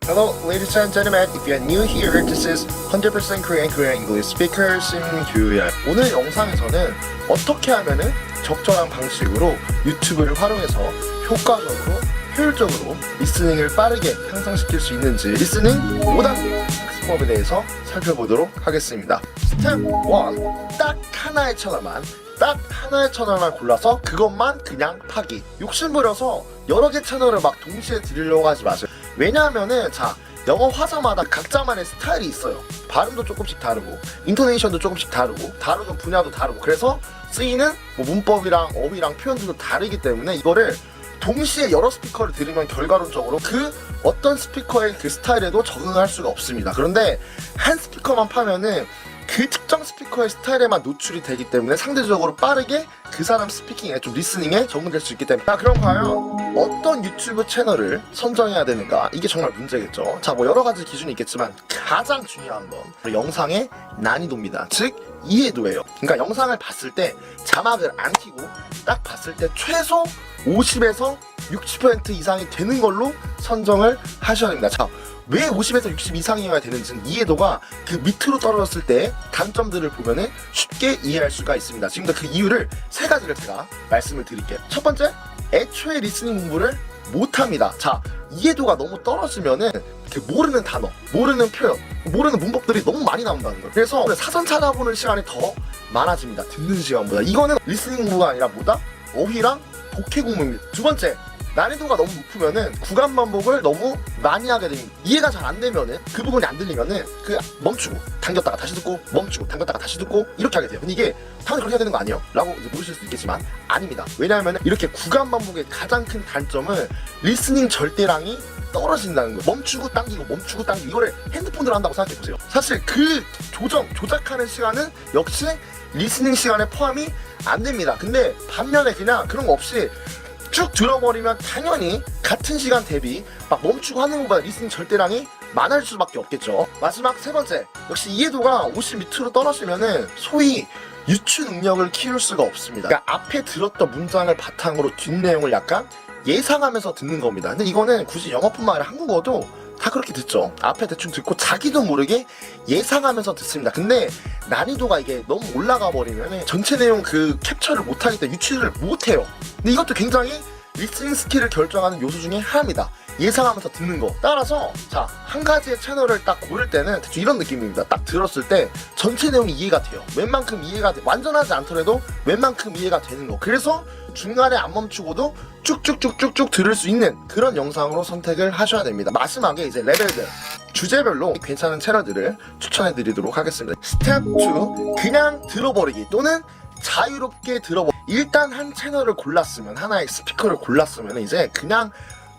Hello, ladies and gentlemen. If you are new here, this is 100% Korean English speaker 심규열. 오늘 영상에서는 어떻게 하면은 적절한 방식으로 유튜브를 활용해서 효과적으로, 효율적으로 리스닝을 빠르게 향상시킬 수 있는지 리스닝 5단계 학습법에 대해서 살펴보도록 하겠습니다. 스텝 1. 딱 하나의 채널만 골라서 그것만 그냥 파기. 욕심부려서 여러 개 채널을 막 동시에 들으려고 하지 마세요. 왜냐하면은 영어 화자마다 각자만의 스타일이 있어요. 발음도 조금씩 다르고 인토네이션도 조금씩 다르고 다루는 분야도 다르고 그래서 쓰이는 문법이랑 어휘랑 표현들도 다르기 때문에 이거를 동시에 여러 스피커를 들으면 결과론적으로 그 어떤 스피커의 그 스타일에도 적응할 수가 없습니다. 그런데 한 스피커만 파면은 그 특정 스피커의 스타일에만 노출이 되기 때문에 상대적으로 빠르게 그 사람 스피킹에 좀 리스닝에 적응될 수 있기 때문에 그럼 과연 어떤 유튜브 채널을 선정해야 되는가, 이게 정말 문제겠죠. 뭐 여러 가지 기준이 있겠지만 가장 중요한 건 영상의 난이도입니다. 즉 이해도예요. 그러니까 영상을 봤을 때 자막을 안 켜고 딱 봤을 때 최소 50에서 60% 이상이 되는 걸로 선정을 하셔야 됩니다. 왜 50에서 60 이상이어야 되는지는 이해도가 그 밑으로 떨어졌을 때 단점들을 보면은 쉽게 이해할 수가 있습니다. 지금부터 그 이유를 세 가지를 제가 말씀을 드릴게요. 첫 번째, 애초에 리스닝 공부를 못합니다. 이해도가 너무 떨어지면은 그 모르는 단어, 모르는 표현, 모르는 문법들이 너무 많이 나온다는 거예요. 그래서 사전 찾아보는 시간이 더 많아집니다. 듣는 시간보다. 이거는 리스닝 공부가 아니라 뭐다? 어휘랑 독해 공부입니다. 두 번째, 난이도가 너무 높으면은 구간 반복을 너무 많이 하게 됩니다. 이해가 잘 안 되면은 그 부분이 안 들리면은 멈추고 당겼다가 다시 듣고 멈추고 당겼다가 다시 듣고 이렇게 하게 돼요. 근데 이게 당연히 그렇게 해야 되는 거 아니에요? 라고 이제 물으실 수도 있겠지만 아닙니다. 왜냐하면 이렇게 구간 반복의 가장 큰 단점은 리스닝 절대량이 떨어진다는 거예요. 멈추고 당기고 멈추고 당기고 이거를 핸드폰으로 한다고 생각해 보세요. 사실 그 조작하는 시간은 역시 리스닝 시간에 포함이 안 됩니다. 근데 반면에 그냥 그런 거 없이 쭉 들어버리면 당연히 같은 시간 대비 막 멈추고 하는 것보다 리스닝 절대량이 많을 수밖에 없겠죠. 마지막 세 번째, 역시 이해도가 50 밑으로 떨어지면은 소위 유추 능력을 키울 수가 없습니다. 그러니까 앞에 들었던 문장을 바탕으로 뒷내용을 약간 예상하면서 듣는 겁니다. 근데 이거는 굳이 영어뿐만 아니라 한국어도 다 그렇게 듣죠. 앞에 대충 듣고 자기도 모르게 예상하면서 듣습니다. 근데 난이도가 이게 너무 올라가 버리면 전체 내용 그 캡처를 못하기 때문에 유추를 못해요. 근데 이것도 굉장히 리스닝 스킬을 결정하는 요소 중에 하나입니다. 예상하면서 듣는 거. 따라서 한 가지의 채널을 딱 고를 때는 대충 이런 느낌입니다. 딱 들었을 때 전체 내용이 이해가 돼요. 웬만큼 이해가 돼. 완전하지 않더라도 웬만큼 이해가 되는 거. 그래서 중간에 안 멈추고도 쭉쭉쭉쭉쭉 들을 수 있는 그런 영상으로 선택을 하셔야 됩니다. 마지막에 이제 레벨들, 주제별로 괜찮은 채널들을 추천해 드리도록 하겠습니다. 스텝 2, 그냥 들어버리기 또는 자유롭게 일단 한 채널을 골랐으면, 하나의 스피커를 골랐으면 이제 그냥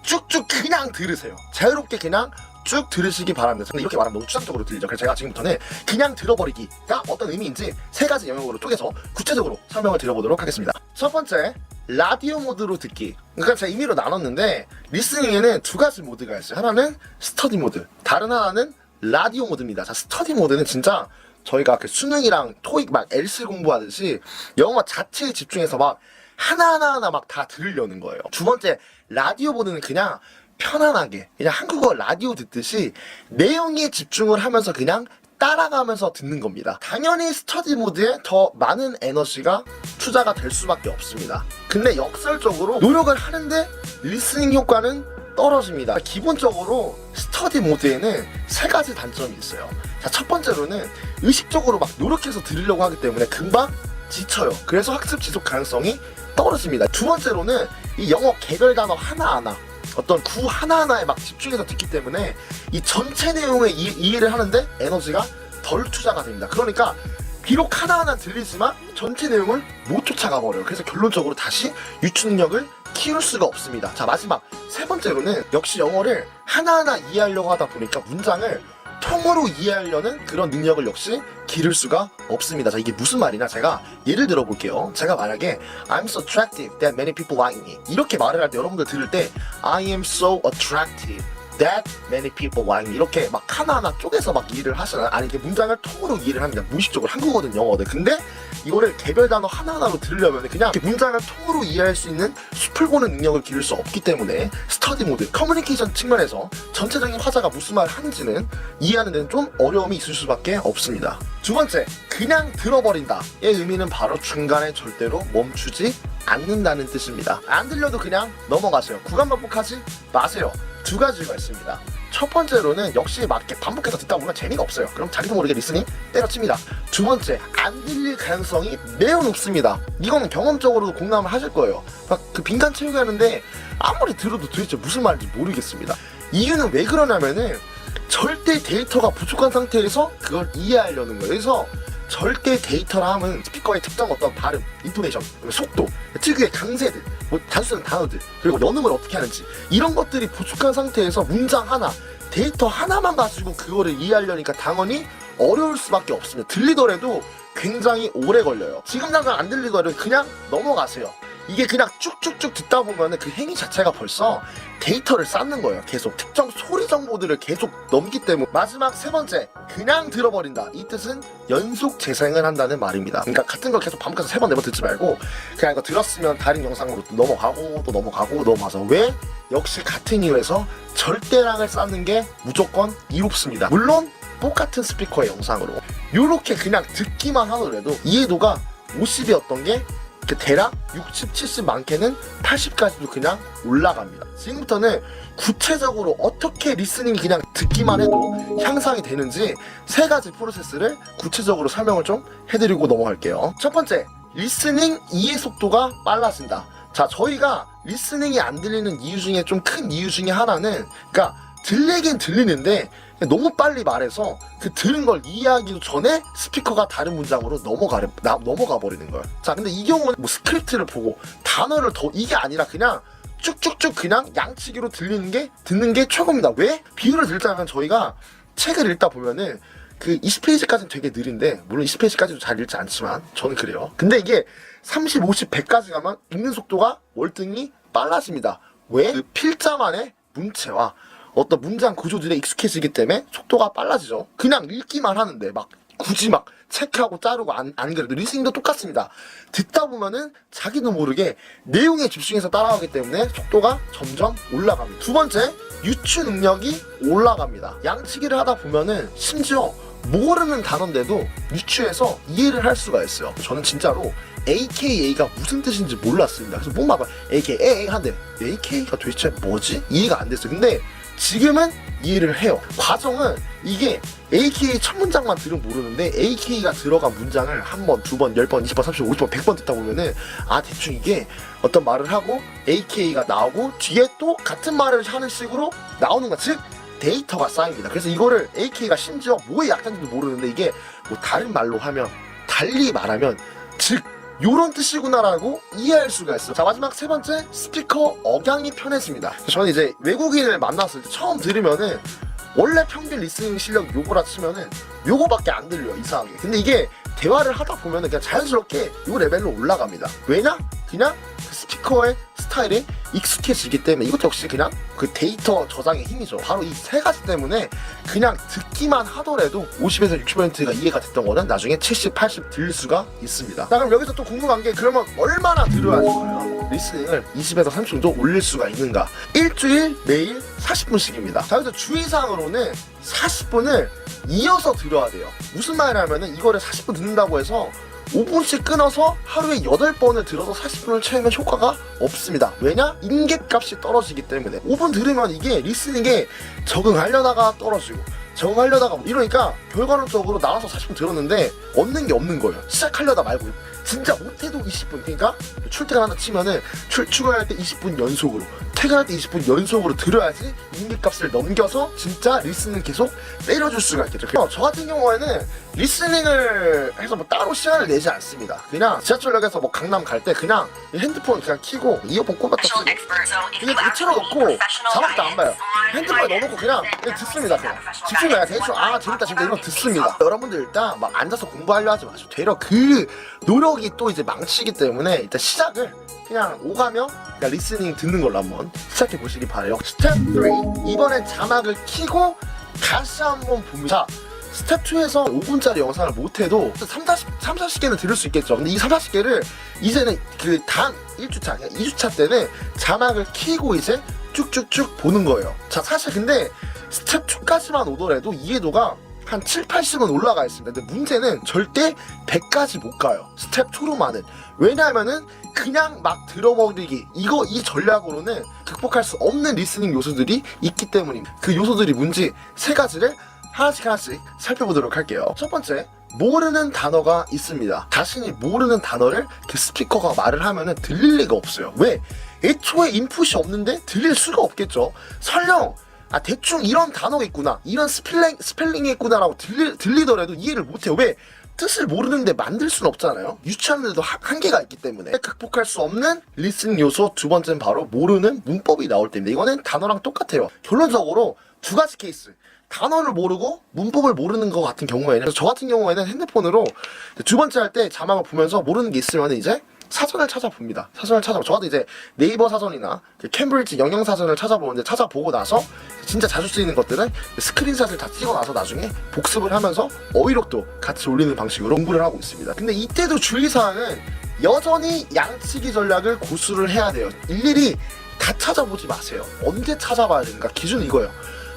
쭉쭉 그냥 들으세요. 자유롭게 그냥 쭉 들으시기 바랍니다. 근데 이렇게 말하면 너무 추상적으로 들리죠. 그래서 제가 지금부터는 그냥 들어버리기가 어떤 의미인지 세 가지 영역으로 쪼개서 구체적으로 설명을 드려보도록 하겠습니다. 첫 번째, 라디오 모드로 듣기. 그러니까 제가 임의로 나눴는데 리스닝에는 두 가지 모드가 있어요. 하나는 스터디 모드, 다른 하나는 라디오 모드입니다. 스터디 모드는 진짜 저희가 수능이랑 토익 막 엘스 공부하듯이 영어 자체에 집중해서 막 하나하나 막 다 들으려는 거예요. 두 번째, 라디오 모드는 그냥 편안하게 그냥 한국어 라디오 듣듯이 내용에 집중을 하면서 그냥 따라가면서 듣는 겁니다. 당연히 스터디 모드에 더 많은 에너지가 투자가 될 수밖에 없습니다. 근데 역설적으로 노력을 하는데 리스닝 효과는 떨어집니다. 기본적으로 스터디 모드에는 세 가지 단점이 있어요. 첫 번째로는 의식적으로 막 노력해서 들으려고 하기 때문에 금방 지쳐요. 그래서 학습 지속 가능성이 떨어집니다. 두 번째로는 이 영어 개별 단어 하나하나, 어떤 구 하나하나에 막 집중해서 듣기 때문에 이 전체 내용의 이해를 하는데 에너지가 덜 투자가 됩니다. 그러니까 비록 하나하나 들리지만 전체 내용을 못 쫓아가 버려요. 그래서 결론적으로 다시 유추 능력을 키울 수가 없습니다. 마지막 세 번째로는 역시 영어를 하나하나 이해하려고 하다 보니까 문장을 통으로 이해하려는 그런 능력을 역시 기를 수가 없습니다. 이게 무슨 말이냐, 제가 예를 들어 볼게요. 제가 만약에 I'm so attractive that many people like me 이렇게 말을 할 때 여러분들 들을 때 I am so attractive that many people like me 이렇게 막 하나하나 쪼개서 막 이해를 하시나요? 아니 이게 문장을 통으로 이해를 합니다. 무의식적으로 한국어든 영어든. 근데 이거를 개별 단어 하나하나로 들으려면 그냥 이렇게 문장을 통으로 이해할 수 있는 숲을 보는 능력을 기를 수 없기 때문에 스터디 모드, 커뮤니케이션 측면에서 전체적인 화자가 무슨 말을 하는지는 이해하는 데는 좀 어려움이 있을 수밖에 없습니다. 두 번째, 그냥 들어버린다의 의미는 바로 중간에 절대로 멈추지 않는다는 뜻입니다. 안 들려도 그냥 넘어가세요. 구간 반복하지 마세요. 두 가지가 있습니다. 첫 번째로는 역시 맞게 반복해서 듣다 보면 재미가 없어요. 그럼 자기도 모르게 리스닝 때려칩니다. 두 번째, 안 들릴 가능성이 매우 높습니다. 이거는 경험적으로도 공감을 하실 거예요. 막 그 빈칸 채우기 하는데 아무리 들어도 도대체 무슨 말인지 모르겠습니다. 이유는 왜 그러냐면은 절대 데이터가 부족한 상태에서 그걸 이해하려는 거예요. 그래서 절대 데이터라 하면 스피커의 특정 어떤 발음, 인토네이션, 속도, 특유의 강세들, 뭐 단순한 단어들, 그리고 연음을 어떻게 하는지 이런 것들이 부족한 상태에서 문장 하나, 데이터 하나만 가지고 그거를 이해하려니까 당연히 어려울 수밖에 없습니다. 들리더라도 굉장히 오래 걸려요. 지금 당장 안 들리더라도 그냥 넘어가세요. 이게 그냥 쭉쭉쭉 듣다 보면은 그 행위 자체가 벌써 데이터를 쌓는 거예요. 계속 특정 소리 정보들을 계속 넘기 때문에. 마지막 세 번째, 그냥 들어버린다. 이 뜻은 연속 재생을 한다는 말입니다. 그러니까 같은 걸 계속 반복해서 세 번, 네 번 듣지 말고 그냥 이거 들었으면 다른 영상으로 또 넘어가고 또 넘어가고 넘어가서. 왜? 역시 같은 이유에서 절대량을 쌓는 게 무조건 이롭습니다. 물론 똑같은 스피커의 영상으로 요렇게 그냥 듣기만 하더라도 이해도가 50이었던 게 그 대략 60, 70 많게는 80까지도 그냥 올라갑니다. 지금부터는 구체적으로 어떻게 리스닝이 그냥 듣기만 해도 향상이 되는지 세 가지 프로세스를 구체적으로 설명을 좀 해드리고 넘어갈게요. 첫 번째, 리스닝 이해 속도가 빨라진다. 자, 저희가 리스닝이 안 들리는 이유 중에 좀 큰 이유 중에 하나는, 그러니까 들리긴 들리는데 너무 빨리 말해서 그 들은 걸 이해하기도 전에 스피커가 다른 문장으로 넘어가 버리는 거예요. 자, 근데 이 경우는 뭐 스크립트를 보고 단어를 더 이게 아니라 그냥 쭉쭉쭉 그냥 양치기로 듣는 게 최고입니다. 왜? 비유를 들자면 저희가 책을 읽다 보면은 그 20페이지까지는 되게 느린데, 물론 20페이지까지도 잘 읽지 않지만 저는 그래요. 근데 이게 30, 50, 100까지 가면 읽는 속도가 월등히 빨라집니다. 왜? 그 필자만의 문체와 어떤 문장 구조들에 익숙해지기 때문에 속도가 빨라지죠. 그냥 읽기만 하는데 막 굳이 막 체크하고 자르고 안 그래도 리스닝도 똑같습니다. 듣다 보면은 자기도 모르게 내용에 집중해서 따라가기 때문에 속도가 점점 올라갑니다. 두 번째, 유추 능력이 올라갑니다. 양치기를 하다 보면은 심지어 모르는 단어인데도 유추해서 이해를 할 수가 있어요. 저는 진짜로 AKA가 무슨 뜻인지 몰랐습니다. 그래서 뭔가 AKA 한데 AKA가 도대체 뭐지? 이해가 안 됐어요. 근데 지금은 이해를 해요. 과정은 이게 AKA 첫 문장만 들으면 모르는데 AKA가 들어간 문장을 한 번, 두 번, 10번, 20번, 30번, 50번, 100번 듣다 보면은 아, 대충 이게 어떤 말을 하고 AKA가 나오고 뒤에 또 같은 말을 하는 식으로 나오는 것, 즉 데이터가 쌓입니다. 그래서 이거를 AKA가 심지어 뭐의 약자인지도 모르는데 이게 뭐 다른 말로 하면, 달리 말하면, 즉 요런 뜻이구나라고 이해할 수가 있어요. 자, 마지막 세 번째, 스피커 억양이 편해집니다. 저는 이제 외국인을 만났을 때 처음 들으면은 원래 평균 리스닝 실력 요거라 치면은 요거밖에 안 들려요, 이상하게. 근데 이게 대화를 하다 보면은 그냥 자연스럽게 요 레벨로 올라갑니다. 왜냐? 그냥 그 스피커의 스타일에 익숙해지기 때문에. 이것도 역시 그냥 그 데이터 저장의 힘이죠. 바로 이 세 가지 때문에 그냥 듣기만 하더라도 50에서 60%가 이해가 됐던 거는 나중에 70, 80 들릴 수가 있습니다. 자, 그럼 여기서 또 궁금한 게, 그러면 얼마나 들어야지 과연 리스닝을 20에서 30 정도 올릴 수가 있는가? 일주일 매일 40분씩입니다. 자, 여기서 주의사항으로는 40분을 이어서 들어야 돼요. 무슨 말이냐면은 이거를 40분 듣는다고 해서 5분씩 끊어서 하루에 8번을 들어서 40분을 채우면 효과가 없습니다. 왜냐? 인계값이 떨어지기 때문에. 5분 들으면 이게 리스닝에 적응하려다가 떨어지고 적응하려다가 이러니까 결과론적으로 나와서 40분 들었는데 얻는 게 없는 거예요. 시작하려다 말고. 진짜 못해도 20분. 그러니까 출퇴근한다 치면은 출근할 때 20분 연속으로, 퇴근할 때 20분 연속으로 들어야지 인기값을 넘겨서 진짜 리스닝 계속 때려줄 수가 있겠죠. 저 같은 경우에는 리스닝을 해서 뭐 따로 시간을 내지 않습니다. 그냥 지하철역에서 뭐 강남 갈 때 그냥 핸드폰 그냥 켜고 이어폰 꽂았다 쓰고 그냥 그 틀어놓고 자막도 안 봐요. 핸드폰에 넣어놓고 그냥 듣습니다. 그냥 집중해서 대충 재밌다 이런 거 듣습니다. 여러분들 일단 막 앉아서 공부하려 하지 마시고 되려 그 노력이 또 이제 망치기 때문에 일단 시작을 그냥 오가며 그냥 리스닝 듣는 걸로 한번 시작해 보시기 바래요. 스텝 3, 이번엔 자막을 켜고 다시 한번 봅니다. 스텝 2에서 5분짜리 영상을 못해도 40개는 들을 수 있겠죠. 근데 이 40개를 이제는 그 단 1주차, 2주차 때는 자막을 켜고 이제 쭉쭉쭉 보는 거예요. 자, 사실 근데 스텝 2까지만 오더라도 이해도가 한 7, 80은 올라가 있습니다. 근데 문제는 절대 100까지 못 가요. 스텝 2로만은. 왜냐하면은 그냥 막 들어버리기, 이 전략으로는 극복할 수 없는 리스닝 요소들이 있기 때문입니다. 그 요소들이 뭔지 3가지를 하나씩 살펴보도록 할게요. 첫 번째, 모르는 단어가 있습니다. 자신이 모르는 단어를 그 스피커가 말을 하면은 들릴 리가 없어요. 왜? 애초에 인풋이 없는데 들릴 수가 없겠죠. 설령 대충 이런 단어가 있구나, 이런 스펠링이 있구나라고 들리더라도 이해를 못해요. 왜? 뜻을 모르는데 만들 수는 없잖아요. 유치하는데도 한계가 있기 때문에. 극복할 수 없는 리스닝 요소 두 번째는 바로 모르는 문법이 나올 때입니다. 이거는 단어랑 똑같아요. 결론적으로 2가지 케이스. 단어를 모르고 문법을 모르는 것 같은 경우에는, 그래서 저 같은 경우에는 핸드폰으로 2번째 할 때 자막을 보면서 모르는 게 있으면 이제 사전을 찾아봅니다. 저도 이제 네이버 사전이나 캠브리지 영영사전을 찾아보고 나서 진짜 자주 쓰이는 것들은 스크린샷을 다 찍어놔서 나중에 복습을 하면서 어휘력도 같이 올리는 방식으로 공부를 하고 있습니다. 근데 이때도 주의사항은 여전히 양치기 전략을 고수를 해야 돼요. 일일이 다 찾아보지 마세요. 언제 찾아봐야 되는가? 기준은 이거예요.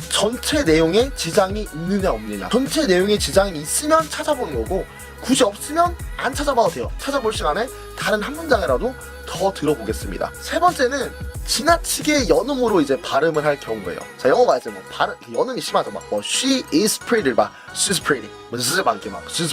전체 내용에 지장이 있느냐 없느냐. 전체 내용에 지장이 있으면 찾아보는 거고, 굳이 없으면 안 찾아봐도 돼요. 찾아볼 시간에 다른 한 문장이라도 더 들어보겠습니다. 3번째는 지나치게 연음으로 이제 발음을 할 경우예요. 자, 영어가 이제 연음이 심하죠. she is pretty, she's pretty,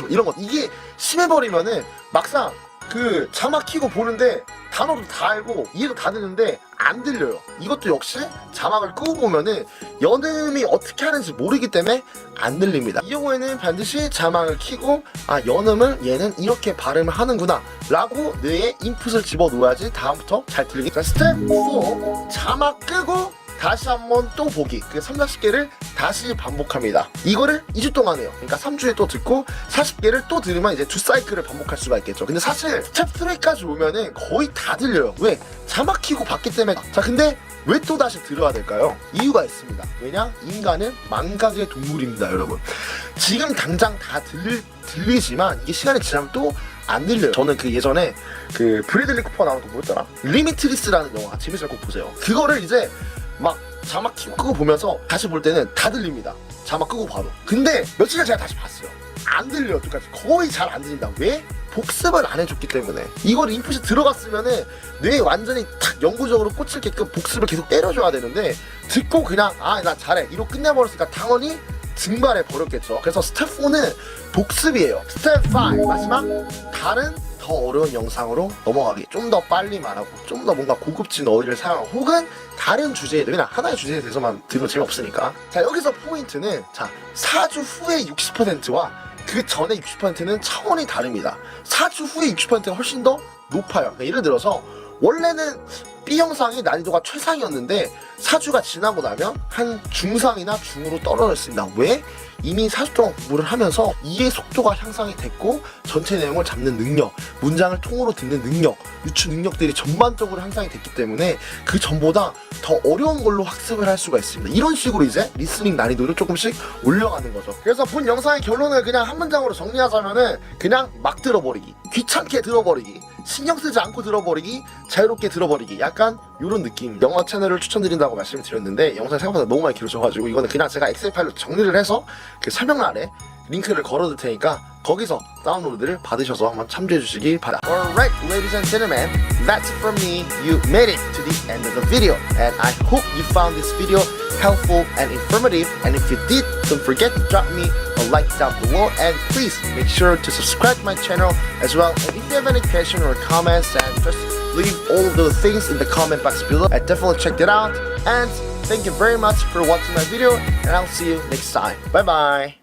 이런 거. 이게 심해버리면은 막상 그 자막 키고 보는데 단어도 다 알고 이해도 다 되는데 안 들려요. 이것도 역시 자막을 끄고 보면은 연음이 어떻게 하는지 모르기 때문에 안 들립니다. 이 경우에는 반드시 자막을 키고 연음을 얘는 이렇게 발음을 하는구나 라고 뇌에 인풋을 집어넣어야지 다음부터 잘 들리게. 자, 스텝 4, 자막 끄고 다시 한번 또 보기. 그 30개를 다시 반복합니다. 이거를 2주 동안 해요. 그러니까 3주에 또 듣고 40개를 또 들으면 이제 2사이클을 반복할 수가 있겠죠. 근데 사실 스텝 3까지 오면은 거의 다 들려요. 왜? 자막 키고 봤기 때문에. 자, 근데 왜 또 다시 들어야 될까요? 이유가 있습니다. 왜냐? 인간은 망각의 동물입니다, 여러분. 지금 당장 다 들리지만 이게 시간이 지나면 또 안 들려요. 저는 그 예전에 그 브래들리 쿠퍼 나오는 거 뭐였더라? 리미트리스라는 영화, 재밌어요. 꼭 보세요. 그거를 이제 막 자막 끄고 보면서 다시 볼 때는 다 들립니다. 자막 끄고 봐도. 근데 며칠 전에 제가 다시 봤어요. 안 들려요. 똑같이. 거의 잘 안 들린다. 왜? 복습을 안 해줬기 때문에. 이걸 인풋이 들어갔으면은 뇌에 완전히 탁 영구적으로 꽂힐게끔 복습을 계속 때려줘야 되는데, 듣고 그냥 나 잘해 이로 끝내버렸으니까 당연히 증발해 버렸겠죠. 그래서 스텝 4는 복습이에요. 스텝 5 마지막, 다른 더 어려운 영상으로 넘어가기. 좀 더 빨리 말하고 좀 더 뭔가 고급진 어휘를 사용하고, 혹은 다른 주제에, 그냥 하나의 주제에 대해서만 들으면 재미없으니까. 자, 여기서 포인트는 4주 후의 60%와 그 전에 60%는 차원이 다릅니다. 4주 후에 60%가 훨씬 더 높아요. 그러니까 예를 들어서 원래는 B 영상이 난이도가 최상이었는데 4주가 지나고 나면 한 중상이나 중으로 떨어졌습니다. 왜? 이미 4주 동안 공부를 하면서 이해 속도가 향상이 됐고, 전체 내용을 잡는 능력, 문장을 통으로 듣는 능력, 유추 능력들이 전반적으로 향상이 됐기 때문에 그 전보다 더 어려운 걸로 학습을 할 수가 있습니다. 이런 식으로 이제 리스닝 난이도를 조금씩 올려가는 거죠. 그래서 본 영상의 결론을 그냥 한 문장으로 정리하자면은 그냥 막 들어버리기, 귀찮게 들어버리기, 신경 쓰지 않고 들어버리기, 자유롭게 들어버리기, 약간 이런 느낌. 영어 채널을 추천드린다고 말씀을 드렸는데 영상이 생각보다 너무 많이 길어져가지고 이거는 그냥 제가 엑셀 파일로 정리를 해서 그 설명란에 링크를 걸어둘 테니까 거기서 다운로드를 받으셔서 한번 참조해 주시기 바랍니다. Alright, ladies and gentlemen, that's it from me. You made it to the end of the video, and I hope you found this video helpful and informative. And if you did, don't forget to drop me a like down below, and please make sure to subscribe to my channel as well. And if you have any questions or comments, and just leave all of those things in the comment box below. I definitely checked it out, and thank you very much for watching my video, and I'll see you next time. Bye bye.